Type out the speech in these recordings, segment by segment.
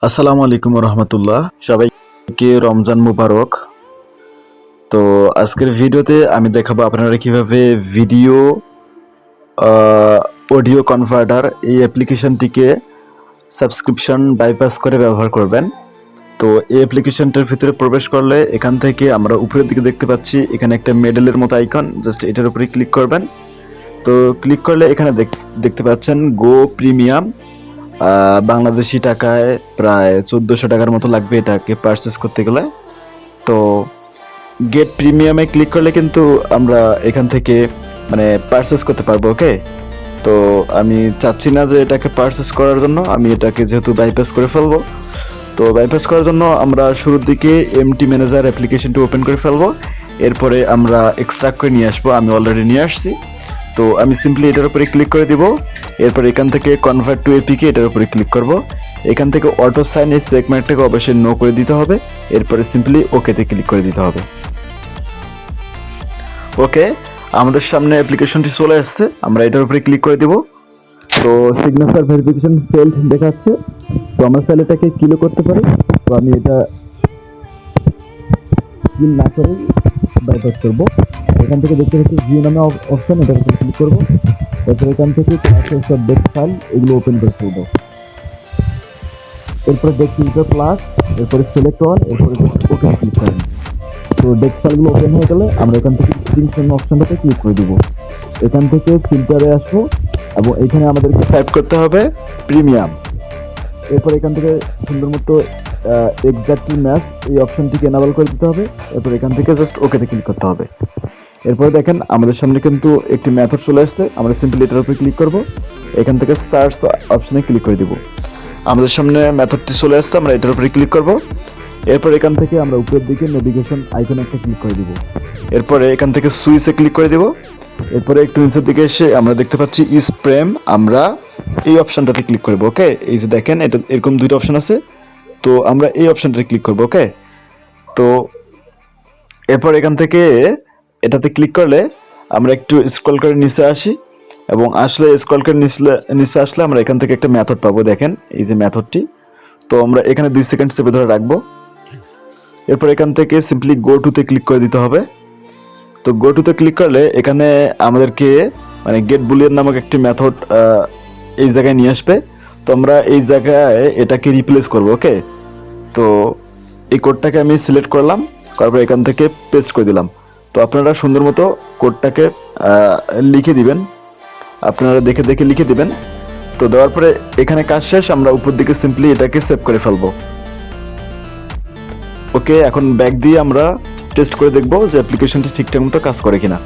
আসসালামু আলাইকুম রহমতুল্লাহ, সবাইকে রমজান মুবারক। তো আজকের ভিডিওতে আমি দেখাবো আপনারা কিভাবে ভিডিও অডিও কনভার্টার এই অ্যাপ্লিকেশনটিকে সাবস্ক্রিপশন বাইপাস করে ব্যবহার করবেন। তো এই অ্যাপ্লিকেশনটার ভিতরে প্রবেশ করলে এখান থেকে আমরা উপরের দিকে দেখতে পাচ্ছি এখানে একটা মেডেলের মতো আইকন, জাস্ট এটার উপরে ক্লিক করবেন। তো ক্লিক করলে এখানে দেখতে পাচ্ছেন গো প্রিমিয়াম, বাংলাদেশি টাকায় প্রায় 1400 টাকার মতো লাগবে এটাকে পারচেস করতে গেলে। তো গেট প্রিমিয়ামে ক্লিক করলে কিন্তু আমরা এখান থেকে মানে পারচেস করতে পারবো। ওকে, তো আমি চাচ্ছি না যে এটাকে পারচেস করার জন্য, আমি এটাকে যেহেতু বাইপাস করে ফেলবো, তো বাইপাস করার জন্য আমরা শুরুর দিকে এমটি ম্যানেজার অ্যাপ্লিকেশনটি ওপেন করে ফেলবো। এরপরে আমরা এক্সট্রাক্ট করে নিয়ে আসবো, আমি অলরেডি নিয়ে আসছি। তো আমি সিম্পলি এটার উপরে ক্লিক করে দিব। এরপর এখান থেকে কনভার্ট টু এপিকে এটার উপরে ক্লিক করব। এখান থেকে অটো সাইন এই সেগমেন্টটাকে অবশ্যই নো করে দিতে হবে। এরপরে সিম্পলি ওকেতে ক্লিক করে দিতে হবে। ওকে, আমাদের সামনে অ্যাপ্লিকেশনটি চলে আসছে, আমরা এটার উপরে ক্লিক করে দিব। তো সিগনেচার ভেরিফিকেশন ফেল্ড দেখাচ্ছে, তো আমরা চাইলে এটাকে কিলও করতে পারি। তো আমি এটা কিল না করে বাইপাস করব। এখান থেকে দেখতে পাচ্ছি ভিউ নামে অপশন, এটার উপরে ক্লিক করব। তারপর এখান থেকে ক্লাসেস অফ ডেস্ক ফাইল এগুলো ওপেন করে ফেলবো। এরপরে ডেস্ক ইউজার প্লাস, এরপরে সিলেক্ট অল, এরপরে জাস্ট ওকে ক্লিক করেন। তো ডেস্ক ফাইলগুলো ওপেন হয়ে গেলে আমরা এখান থেকে স্ট্রিংস নামে অপশনটাতে ক্লিক করে দিব। এখান থেকে ফিল্টারে আসবো এবং এখানে আমাদেরকে টাইপ করতে হবে প্রিমিয়াম। এরপর এখান থেকে সুন্দর মতো এক্স্যাক্টলি ম্যাচ এই অপশনটিকে এনাবল করে দিতে হবে। এরপর এখান থেকে জাস্ট ওকেতে ক্লিক করতে হবে। এরপরে দেখেন আমাদের সামনে কিন্তু একটি মেথড চলে আসছে, আমরা সিম্পলি এটার উপরে ক্লিক করব। এখান থেকে সার্চ অপশনে ক্লিক করে দিব। আমাদের সামনে মেথডটি চলে আসছে, আমরা এটার উপরে ক্লিক করব। এরপর এখান থেকে আমরা উপরের দিকে নেভিগেশন আইকনে একটা ক্লিক করে দিব। এরপরে এখান থেকে সুইচে ক্লিক করে দিব। এরপরে একটু নিচের দিকে এসে আমরা দেখতে পাচ্ছি স্প্রেম, আমরা এই অপশনটাতে ক্লিক করব। ওকে, এই যে দেখেন এটা এরকম দুইটা অপশন আছে, তো আমরা এই অপশনটাতে ক্লিক করব। ওকে, তো এরপর এখান থেকে এটাতে ক্লিক করলে আমরা একটু স্ক্রল করে নিচে আসি এবং আসলে স্ক্রল করে নিচে আসলে আমরা এখান থেকে একটা মেথড পাবো। দেখেন এই যে মেথডটি, তো আমরা এখানে 2 সেকেন্ড চেপে ধরে রাখবো। এরপর এখান থেকে সিম্পলি গো টুতে ক্লিক করে দিতে হবে। তো গো টুতে ক্লিক করলে এখানে আমাদেরকে মানে গেট বুলিয়ান নামক একটি মেথড এই জায়গায় নিয়ে আসবে। তো আমরা এই জায়গায় এটাকে রিপ্লেস করব। ওকে, তো এই কোডটাকে আমি সিলেক্ট করলাম, তারপর এখান থেকে পেস্ট করে দিলাম। তো আপনারা সুন্দর মতো কোডটাকে লিখে দিবেন, আপনারা দেখে দেখে লিখে দিবেন। তো দেওয়ার পরে এখানে কাজ শেষ, আমরা উপর দিকে সিম্পলি এটাকে সেভ করে ফেলবো। ওকে, এখন ব্যাক দিয়ে আমরা টেস্ট করে দেখবো যে অ্যাপ্লিকেশনটি ঠিকঠাক মতো কাজ করে কিনা।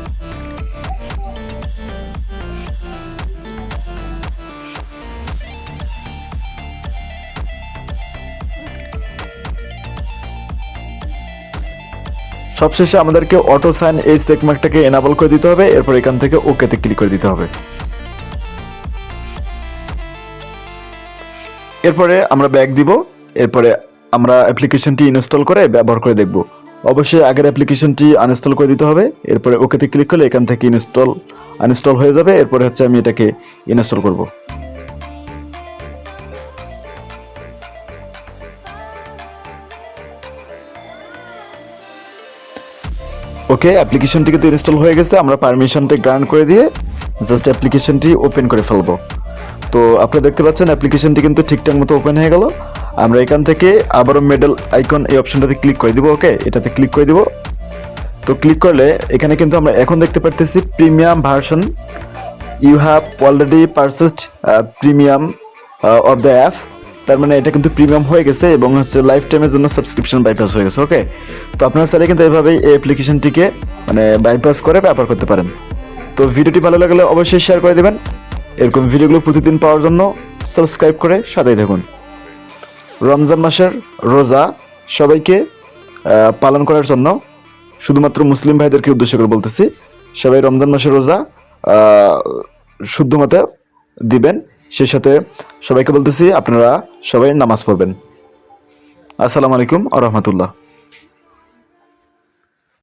সবশেষে আমাদেরকে অটো সাইন এই সেগমেন্টটাকে এনাবল করে দিতে হবে। এরপর এখান থেকে ওকেতে ক্লিক করে দিতে হবে। এরপরে আমরা ব্যাক দিব। এরপরে আমরা অ্যাপ্লিকেশনটি ইনস্টল করে ব্যবহার করে দেখব। অবশ্যই আগের অ্যাপ্লিকেশনটি আনইনস্টল করে দিতে হবে। এরপরে ওকেতে ক্লিক করলে এখান থেকে আনইনস্টল হয়ে যাবে। এরপরে হচ্ছে আমি এটাকে ইনস্টল করব। ওকে, অ্যাপ্লিকেশনটি কিন্তু ইনস্টল হয়ে গেছে, আমরা পারমিশনটা গ্রান্ট করে দিয়ে জাস্ট অ্যাপ্লিকেশনটি ওপেন করে ফেলবো। তো আপনারা দেখতে পাচ্ছেন অ্যাপ্লিকেশনটি কিন্তু ঠিকঠাক মতো ওপেন হয়ে গেল। আমরা এখান থেকে আবারও মেডেল আইকন এই অপশনটাতে ক্লিক করে দিব। ওকে, এটাতে ক্লিক করে দিব। তো ক্লিক করলে এখানে কিন্তু আমরা এখন দেখতে পারতেছি premium version, you have already purchased premium of the app. তার মানে এটা কিন্তু প্রিমিয়াম হয়ে গেছে এবং হচ্ছে লাইফ টাইমের জন্য সাবস্ক্রিপশন বাইপাস হয়ে গেছে। ওকে, তো আপনারা চাইলে কিন্তু এইভাবেই এই অ্যাপ্লিকেশনটিকে মানে বাইপাস করে ব্যবহার করতে পারেন। তো ভিডিওটি ভালো লাগলে অবশ্যই শেয়ার করে দেবেন। এরকম ভিডিওগুলো প্রতিদিন পাওয়ার জন্য সাবস্ক্রাইব করে সাথেই থাকুন। রমজান মাসের রোজা সবাইকে পালন করার জন্য শুধুমাত্র মুসলিম ভাইদেরকে উদ্দেশ্য করে বলতেছি, সবাই রমজান মাসের রোজা শুদ্ধ মতে দিবেন। সেই সাথে সবাইকে বলতেছি আপনারা সবাই নামাজ পড়বেন। আসসালামু আলাইকুম ওয়া রাহমাতুল্লাহ।